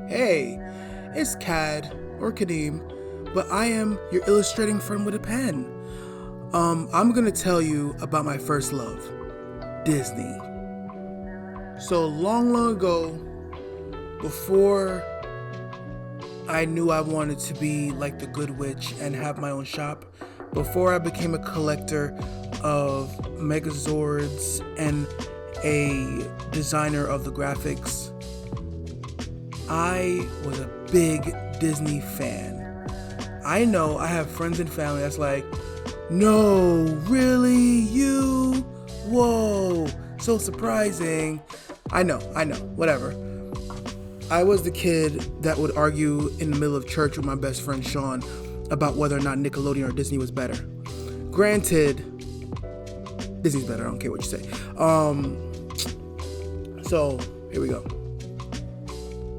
Hey, it's Cad or Kadeem, but I am your illustrating friend with a pen. I'm gonna tell you about my first love, Disney. So long ago, before I knew I wanted to be like the Good Witch and have my own shop, before I became a collector of Megazords and a designer of the graphics, I was a big Disney fan. I know I have friends and family that's like, no, really? You? Whoa, so surprising. I know, whatever. I was the kid that would argue in the middle of church with my best friend Sean about whether or not Nickelodeon or Disney was better. Granted, Disney's better, I don't care what you say. So, here we go.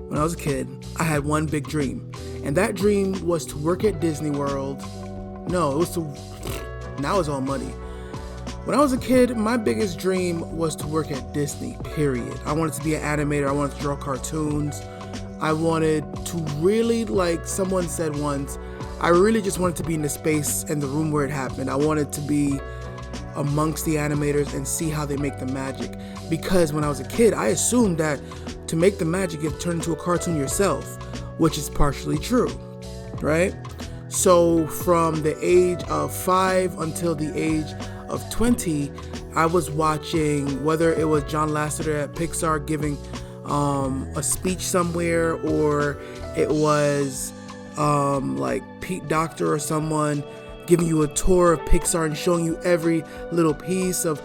When I was a kid, I had one big dream, and that dream was to work at Disney World. No, it was to, now it's all money. When I was a kid, my biggest dream was to work at Disney, period. I wanted to be an animator, I wanted to draw cartoons. I wanted to really, like someone said once, I really just wanted to be in the space and the room where it happened. I wanted to be amongst the animators and see how they make the magic. Because when I was a kid, I assumed that to make the magic, you have to turn into a cartoon yourself, which is partially true, right? So from the age of 5 until the age of 20, I was watching, whether it was John Lasseter at Pixar giving a speech somewhere, or it was like Pete Docter or someone giving you a tour of Pixar and showing you every little piece of,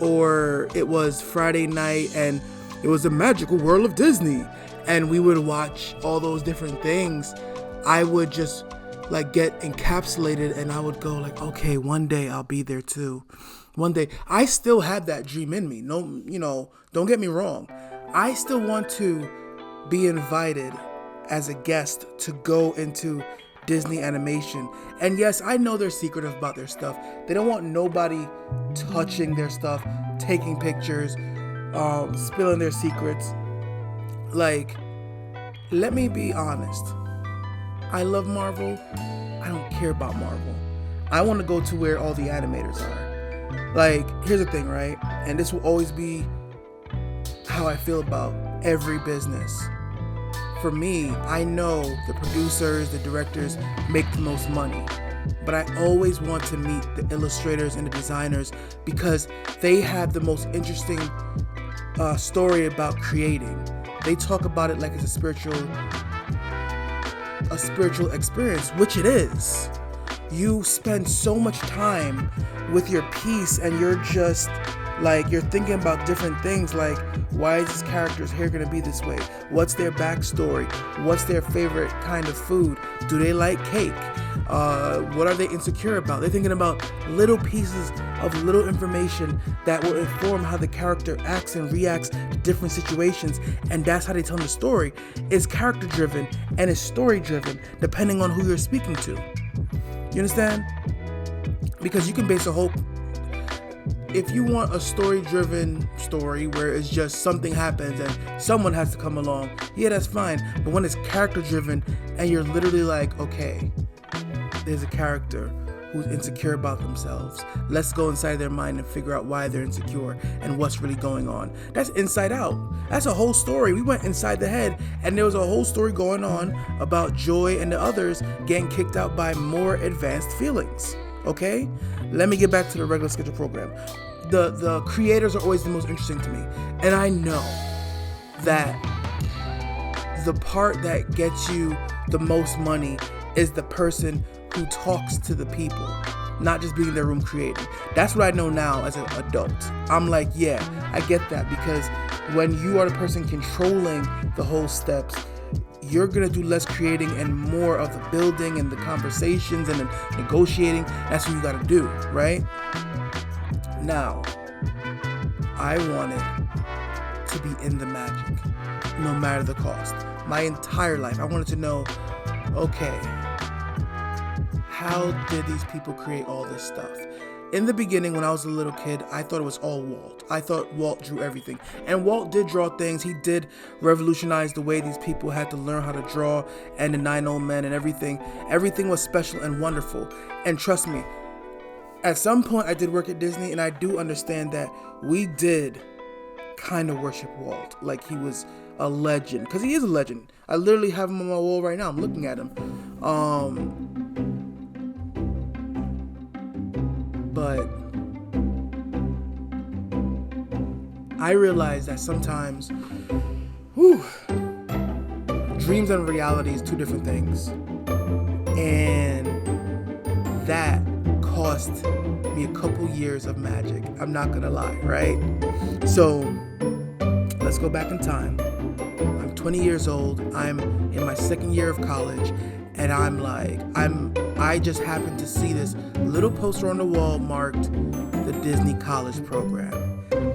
or it was Friday night and it was the magical world of Disney, and we would watch all those different things. I would just like get encapsulated, and I would go like, okay, one day I'll be there too. One day. I still have that dream in me. No, don't get me wrong. I still want to be invited as a guest to go into Disney animation. And yes, I know they're secretive about their stuff. They don't want nobody touching their stuff, taking pictures, spilling their secrets. Like, let me be honest. I love Marvel. I don't care about Marvel. I want to go to where all the animators are. Like, here's the thing, right? And this will always be how I feel about every business. For me, I know the producers, the directors make the most money, but I always want to meet the illustrators and the designers because they have the most interesting story about creating. They talk about it like it's a spiritual experience, which it is. You spend so much time with your piece and you're just like, you're thinking about different things like, why is this character's hair gonna be this way? What's their backstory? What's their favorite kind of food? Do they like cake? What are they insecure about? They're thinking about little pieces of little information that will inform how the character acts and reacts to different situations, and that's how they tell the story. It's character driven and it's story driven depending on who you're speaking to. You understand? Because you can base a whole, if you want a story-driven story where it's just something happens and someone has to come along, yeah, that's fine. But when it's character-driven and you're literally like, okay, there's a character who's insecure about themselves. Let's go inside their mind and figure out why they're insecure and what's really going on. That's Inside Out. That's a whole story. We went inside the head and there was a whole story going on about Joy and the others getting kicked out by more advanced feelings. Okay? Let me get back to the regular schedule program. The creators are always the most interesting to me. And I know that the part that gets you the most money is the person who talks to the people, not just being in their room creating. That's what I know now as an adult. I'm like, yeah, I get that, because when you are the person controlling the whole steps, you're gonna do less creating and more of the building and the conversations and the negotiating. That's what you gotta do, right? Now, I wanted to be in the magic, no matter the cost. My entire life, I wanted to know, okay, how did these people create all this stuff? in the beginning, when I was a little kid, I thought it was all Walt. I thought Walt drew everything. And Walt did draw things. He did revolutionize the way these people had to learn how to draw, and the 9 Old Men and everything. Everything was special and wonderful. And trust me, at some point I did work at Disney, and I do understand that we did kind of worship Walt like he was a legend, because he is a legend. I literally have him on my wall right now. I'm looking at him. But I realize that sometimes dreams and reality is two different things, and that cost me a couple years of magic. I'm not gonna lie, right? So let's go back in time. I'm 20 years old. I'm in my second year of college, and I just happened to see this little poster on the wall marked the Disney College Program,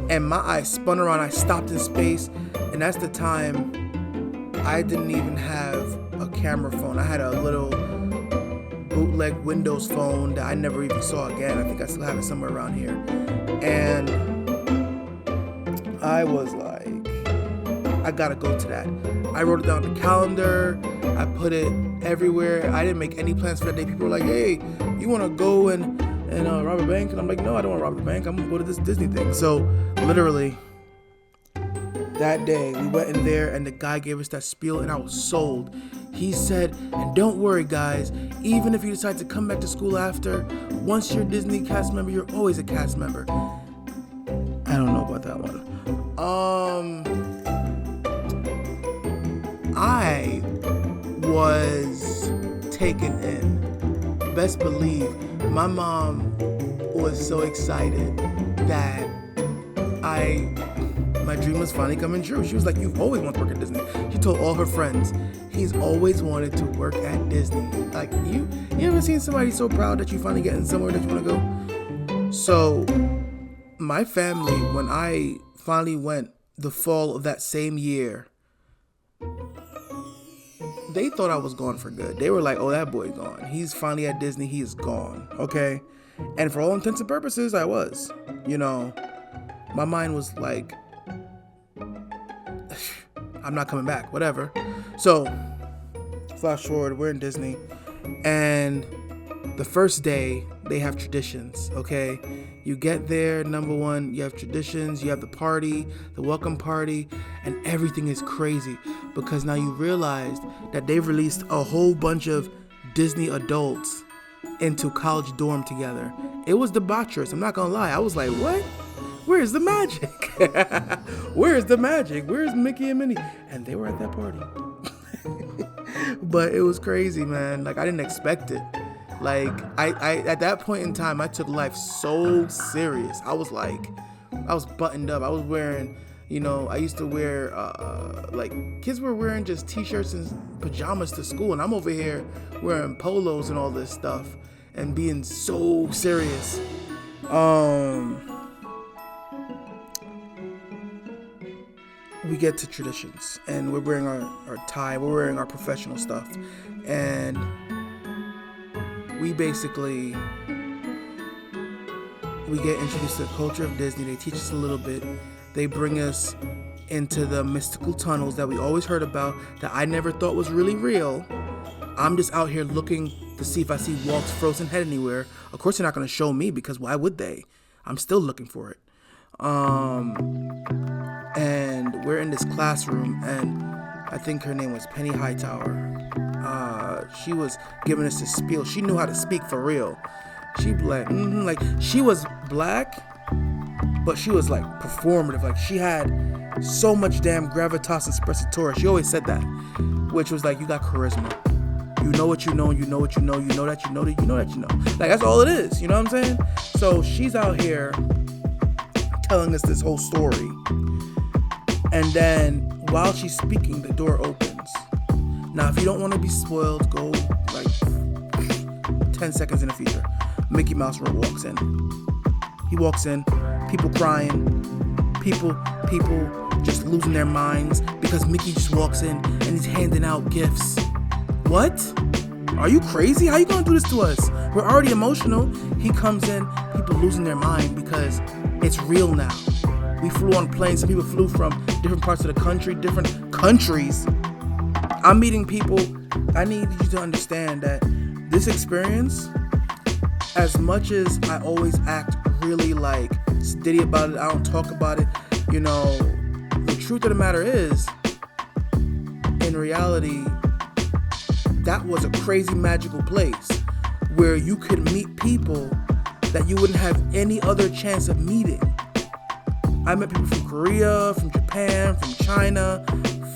and my eyes spun around. I stopped in space, and that's the time I didn't even have a camera phone. I had a little bootleg Windows phone that I never even saw again. I think I still have it somewhere around here. And I was like, I gotta go to that. I wrote it down on the calendar. I put it everywhere. I didn't make any plans for that day. People were like, hey, you wanna go and rob a bank? And I'm like, no, I don't wanna rob the bank. I'm gonna go to this Disney thing. So literally that day we went in there, and the guy gave us that spiel, and I was sold. He said, and don't worry guys, even if you decide to come back to school after, once you're a Disney cast member, you're always a cast member. I don't know about that one. I was taken in. Best believe my mom was so excited that my dream was finally coming true. She was like, you've always wanted to work at Disney. She told all her friends, he's always wanted to work at Disney. Like, you ever seen somebody so proud that you finally getting somewhere that you want to go? So my family, when I finally went the fall of that same year, they thought I was gone for good. They were like, oh, that boy's gone. He's finally at Disney. He is gone. Okay. And for all intents and purposes, I was. My mind was like, I'm not coming back, whatever. So flash forward, we're in Disney, and the first day they have traditions. Okay, you get there, number one, you have traditions, you have the party, the welcome party, and everything is crazy because now you realize that they've released a whole bunch of Disney adults into college dorm together. It was debaucherous, I'm not gonna lie. I was like, what? Where's the magic? Where's the magic? Where's Mickey and Minnie? And they were at that party. But it was crazy, man. Like, I didn't expect it. Like, I at that point in time, I took life so serious. I was buttoned up. I was wearing, I used to wear, like, kids were wearing just t-shirts and pajamas to school. And I'm over here wearing polos and all this stuff and being so serious. We get to traditions, and we're wearing our tie, we're wearing our professional stuff, and we get introduced to the culture of Disney. They teach us a little bit. They bring us into the mystical tunnels that we always heard about that I never thought was really real. I'm just out here looking to see if I see Walt's frozen head anywhere. Of course they're not going to show me, because why would they? I'm still looking for it. And we're in this classroom, and I think her name was Penny Hightower. She was giving us this spiel. She knew how to speak for real. She like she was black, but she was like performative. Like, she had so much damn gravitas and spressitura. She always said that, which was like, you got charisma. You know what you know, you know what you know, you know that you know that you know that you know. Like, that's all it is. You know what I'm saying? So she's out here telling us this whole story. And then while she's speaking, the door opens. Now, if you don't want to be spoiled, go like 10 seconds in the future. Mickey Mouse walks in. He walks in, people crying, people just losing their minds because Mickey just walks in and he's handing out gifts. What? Are you crazy? How you gonna do this to us? We're already emotional. He comes in, people losing their mind because it's real now. We flew on planes. Some people flew from different parts of the country, different countries. I'm meeting people. I need you to understand that this experience, as much as I always act really like steady about it, I don't talk about it, the truth of the matter is, in reality, that was a crazy magical place where you could meet people that you wouldn't have any other chance of meeting. I met people from Korea, from Japan, from China,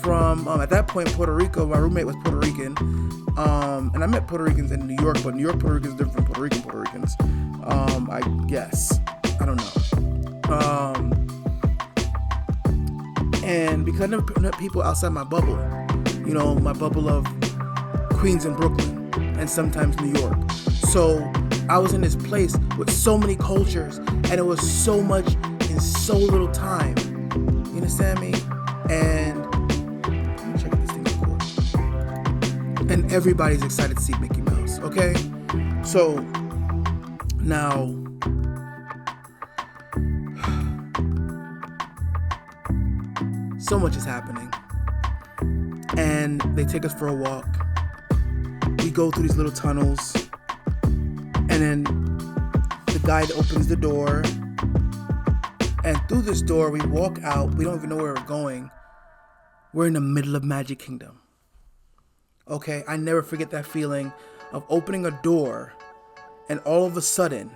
from, at that point, Puerto Rico. My roommate was Puerto Rican. And I met Puerto Ricans in New York, but New York Puerto Ricans are different from Puerto Ricans. I guess. I don't know. And because I never met people outside my bubble, my bubble of Queens and Brooklyn, and sometimes New York. So I was in this place with so many cultures, and it was so much in so little time. You understand me? And let me check if this thing is recording. And everybody's excited to see Mickey Mouse. Okay? So now, so much is happening. And they take us for a walk. We go through these little tunnels. And then the guy that opens the door. And through this door, we walk out. We don't even know where we're going. We're in the middle of Magic Kingdom. Okay? I never forget that feeling of opening a door. And all of a sudden,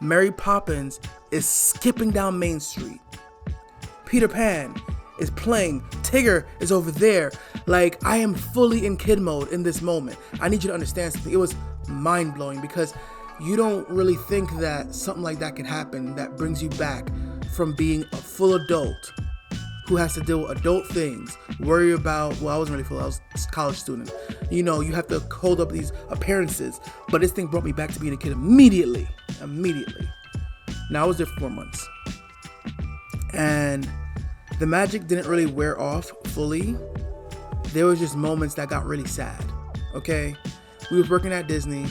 Mary Poppins is skipping down Main Street. Peter Pan is playing. Tigger is over there. Like, I am fully in kid mode in this moment. I need you to understand something. It was mind-blowing because you don't really think that something like that could happen that brings you back from being a full adult who has to deal with adult things, worry about, well, I wasn't really full, I was a college student. You have to hold up these appearances. But this thing brought me back to being a kid immediately. Now, I was there for 4 months. And the magic didn't really wear off fully. There was just moments that got really sad, okay? We was working at Disney,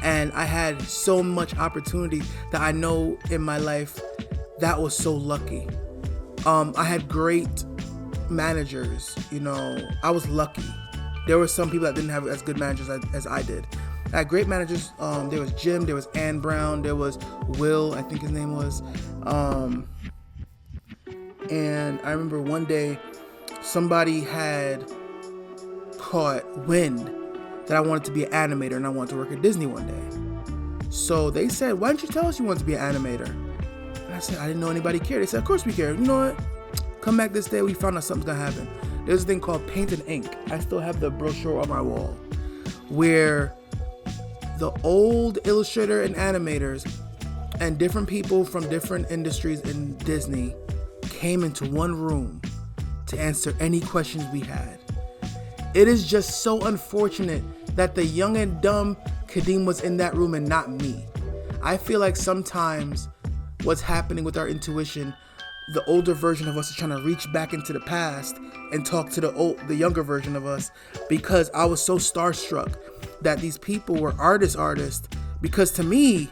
and I had so much opportunity that I know in my life that was so lucky. I had great managers, I was lucky. There were some people that didn't have as good managers as I did. I had great managers. There was Jim, there was Ann Brown, there was Will, I think his name was. And I remember one day somebody had caught wind that I wanted to be an animator and I wanted to work at Disney one day. So they said, why didn't you tell us you wanted to be an animator? And I said, I didn't know anybody cared. They said, of course we care. You know what? Come back this day, we found out something's gonna happen. There's a thing called Paint and Ink. I still have the brochure on my wall where the old illustrator and animators and different people from different industries in Disney came into one room to answer any questions we had. It is just so unfortunate that the young and dumb Kadeem was in that room and not me. I feel like sometimes what's happening with our intuition, the older version of us is trying to reach back into the past and talk to the younger version of us, because I was so starstruck that these people were artists, because to me,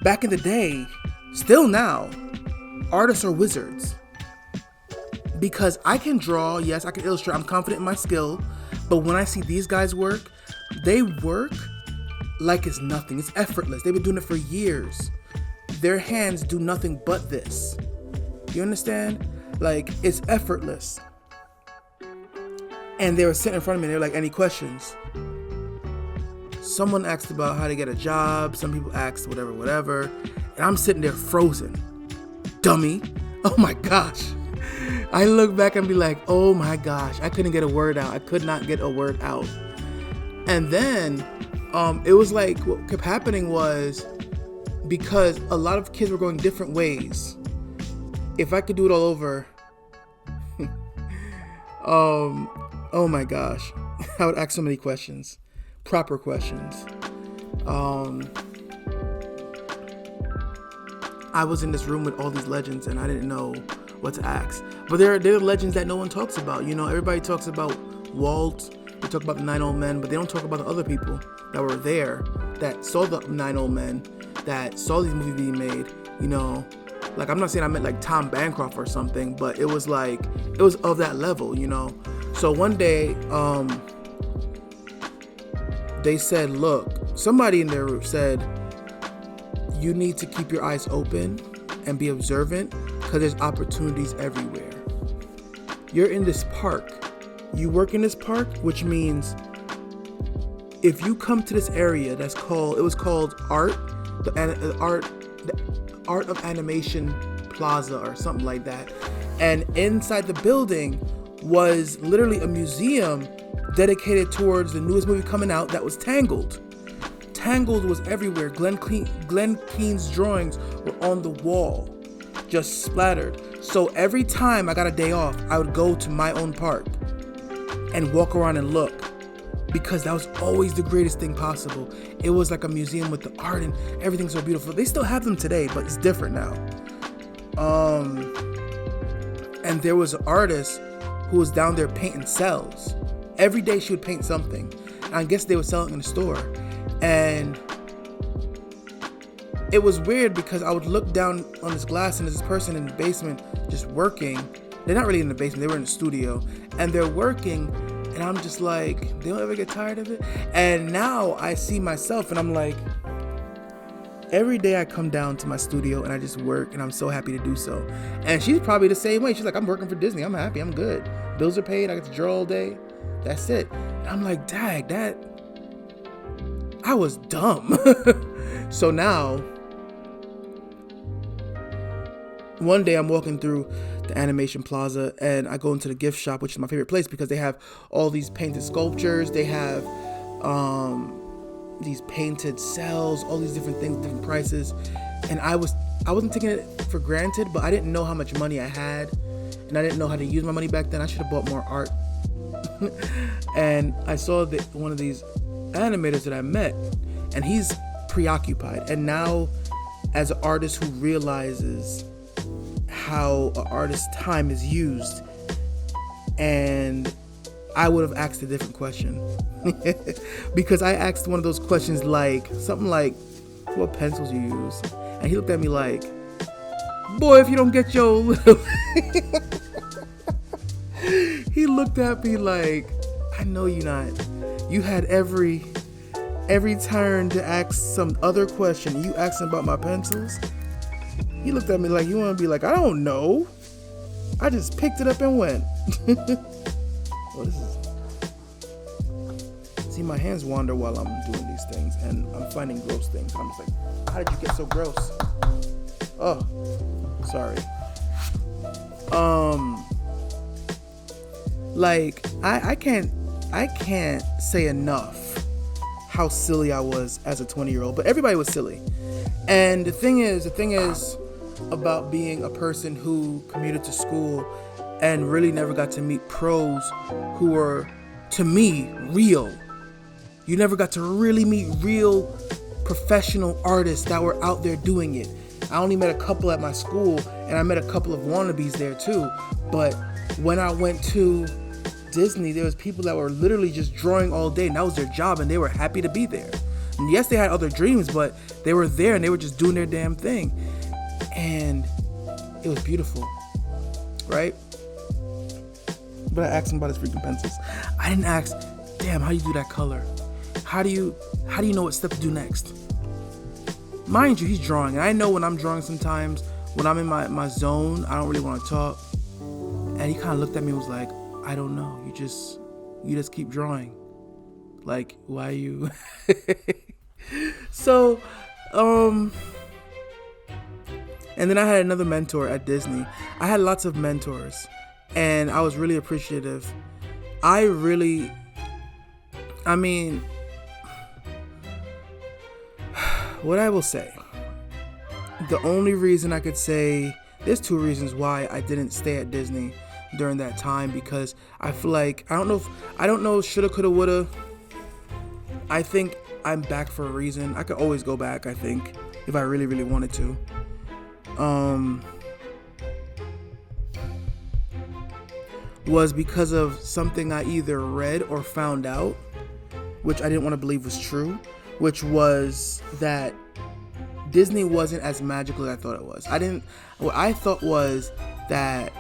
back in the day, still now, artists are wizards. Because I can draw, yes, I can illustrate, I'm confident in my skill, but when I see these guys work, they work like it's nothing. It's effortless. They've been doing it for years. Their hands do nothing but this. You understand? Like, it's effortless. And they were sitting in front of me and they were like, any questions? Someone asked about how to get a job. Some people asked whatever. And I'm sitting there frozen. Dummy. Oh my gosh. I look back and be like, oh my gosh, I couldn't get a word out. I could not get a word out. And then it was like what kept happening was, because a lot of kids were going different ways, if I could do it all over, oh my gosh, I would ask so many questions, proper questions. I was in this room with all these legends and I didn't know what to ask. But there are legends that no one talks about. Everybody talks about Walt They talk about the 9 old men, but they don't talk about the other people that were there, that saw the 9 old men, that saw these movies being made. You know, like, I'm not saying I meant like Tom Bancroft or something, but it was like, it was of that level, you know. So one day, they said, look, somebody in there said, you need to keep your eyes open and be observant, because there's opportunities everywhere. You're in this park. You work in this park, which means if you come to this area it was called the Art of Animation Plaza or something like that. And inside the building was literally a museum dedicated towards the newest movie coming out, that was Tangled. Tangled was everywhere. Glenn Keane's drawings were on the wall, just splattered. So every time I got a day off, I would go to my own park and walk around and look, because that was always the greatest thing possible. It was like a museum with the art and everything's so beautiful. They still have them today, but it's different now. And there was an artist who was down there painting cells. Every day she would paint something. And I guess they would sell it in the store. And it was weird because I would look down on this glass and there's this person in the basement just working. They're not really in the basement, they were in the studio. And they're working, and I'm just like, they don't ever get tired of it? And now I see myself and I'm like, every day I come down to my studio and I just work, and I'm so happy to do so. And she's probably the same way. She's like, I'm working for Disney, I'm happy, I'm good. Bills are paid, I get to draw all day. That's it. And I'm like, dag, I was dumb. So now, one day I'm walking through the Animation Plaza and I go into the gift shop, which is my favorite place because they have all these painted sculptures. They have these painted cells, all these different things, different prices. And I wasn't taking it for granted, but I didn't know how much money I had, and I didn't know how to use my money back then. I should have bought more art. And I saw that one of these animators that I met, and he's preoccupied. And now, as an artist who realizes how an artist's time is used, and I would have asked a different question. Because I asked one of those questions like, something like, what pencils you use? And he looked at me like, boy, if you don't get your little... He looked at me like, I know you not. You had every turn to ask some other question. You asking about my pencils? He looked at me like, you want to be like, I don't know. I just picked it up and went. What is this? See, my hands wander while I'm doing these things, and I'm finding gross things. And I'm just like, how did you get so gross? Oh, sorry. Like, I can't say enough how silly I was as a 20-year-old, but everybody was silly. And the thing is about being a person who commuted to school and really never got to meet pros who were, to me, real. You never got to really meet real professional artists that were out there doing it. I only met a couple at my school, and I met a couple of wannabes there too. But when I went to Disney, there was people that were literally just drawing all day, and that was their job, and they were happy to be there. And yes, they had other dreams, but they were there and they were just doing their damn thing. And it was beautiful, right? But I asked him about his freaking pencils. I didn't ask, damn, how do you do that color? How do you know what step to do next? Mind you, he's drawing, and I know when I'm drawing sometimes, when I'm in my zone, I don't really want to talk. And he kind of looked at me and was like, I don't know, you just keep drawing. Like, why you? So, and then I had another mentor at Disney. I had lots of mentors, and I was really appreciative. What I will say, the only reason I could say, there's two reasons why I didn't stay at Disney during that time, because I feel like, I don't know, shoulda, coulda, woulda. I think I'm back for a reason. I could always go back, I think, if I really, really wanted to. was because of something I either read or found out, which I didn't want to believe was true, which was that Disney wasn't as magical as I thought it was. What I thought was that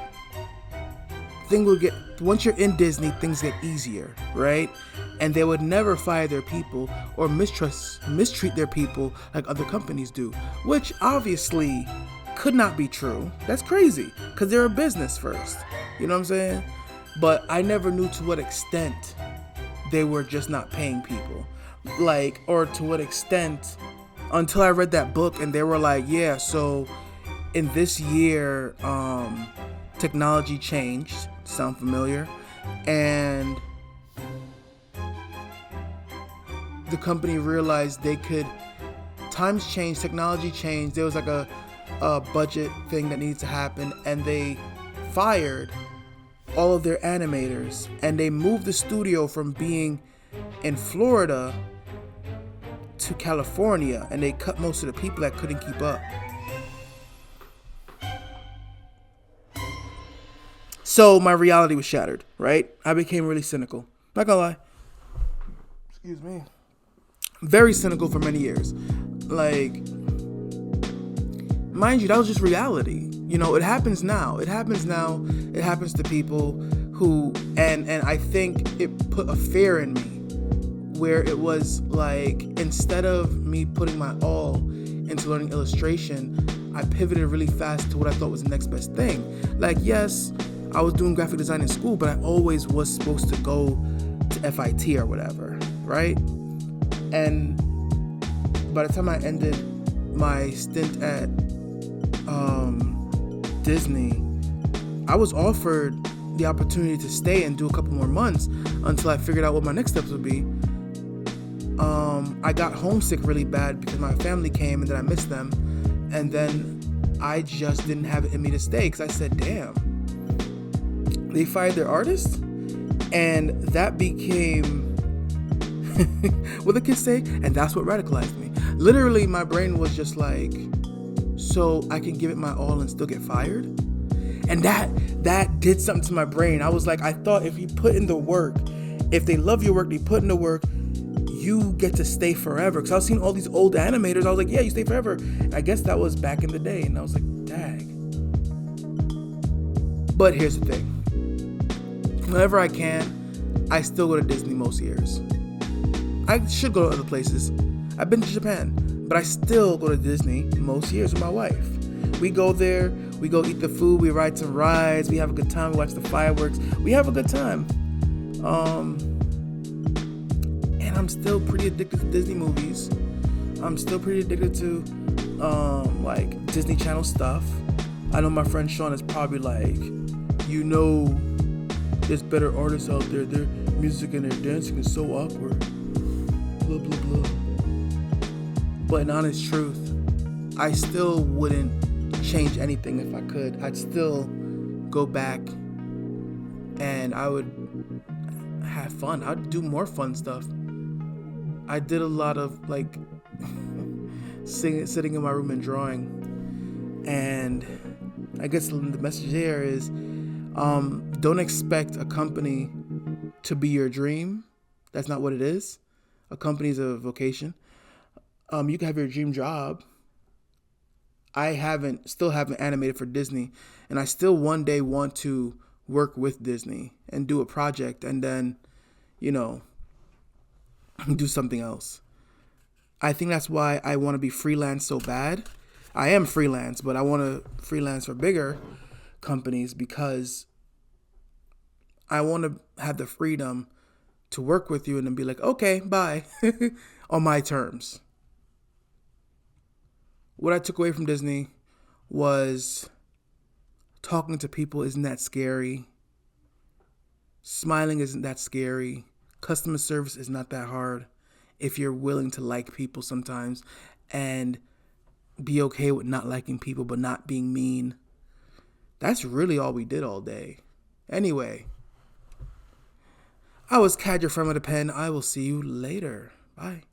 once you're in Disney, things get easier, right? And they would never fire their people or mistreat their people like other companies do, which obviously could not be true. That's crazy, because they're a business first. You know what I'm saying? But I never knew to what extent they were just not paying people. Or to what extent, until I read that book and they were like, yeah, so in this year, technology changed. Sound familiar? And the company realized times changed, technology changed. There was like a budget thing that needs to happen, and they fired all of their animators, and they moved the studio from being in Florida to California, and they cut most of the people that couldn't keep up. So my reality was shattered, right? I became really cynical. Not gonna lie. Excuse me. Very cynical for many years. Mind you, that was just reality. It happens now. It happens to people who, and I think it put a fear in me where it was like, instead of me putting my all into learning illustration, I pivoted really fast to what I thought was the next best thing. Yes, I was doing graphic design in school, but I always was supposed to go to FIT or whatever, right? And by the time I ended my stint at Disney, I was offered the opportunity to stay and do a couple more months until I figured out what my next steps would be. I got homesick really bad because my family came and then I missed them, and then I just didn't have it in me to stay because I said, damn, they fired their artist? And that became what the kids say, and that's what radicalized me. Literally, my brain was just like, so I can give it my all and still get fired? And that did something to my brain. I was like, I thought if you put in the work, if they love your work, they put in the work, you get to stay forever. Because I was seeing all these old animators. I was like, yeah, you stay forever. I guess that was back in the day. And I was like, dang. But here's the thing. Whenever I can, I still go to Disney most years. I should go to other places. I've been to Japan, but I still go to Disney most years with my wife. We go there, we go eat the food, we ride some rides, we have a good time, we watch the fireworks, we have a good time. And I'm still pretty addicted to Disney movies. I'm still pretty addicted to Disney Channel stuff. I know my friend Sean is probably like, there's better artists out there, their music and their dancing is so awkward. Blah, blah, blah. But in honest truth, I still wouldn't change anything if I could. I'd still go back and I would have fun. I'd do more fun stuff. I did a lot of sitting in my room and drawing. And I guess the message there is, don't expect a company to be your dream. That's not what it is. A company is a vocation. You can have your dream job. I still haven't animated for Disney, and I still one day want to work with Disney and do a project and then, do something else. I think that's why I want to be freelance so bad. I am freelance, but I want to freelance for bigger companies because I want to have the freedom to work with you and then be like, okay, bye, on my terms. What I took away from Disney was talking to people isn't that scary. Smiling isn't that scary. Customer service is not that hard if you're willing to like people sometimes and be okay with not liking people but not being mean. That's really all we did all day. Anyway, I was Cad, your friend with a pen. I will see you later. Bye.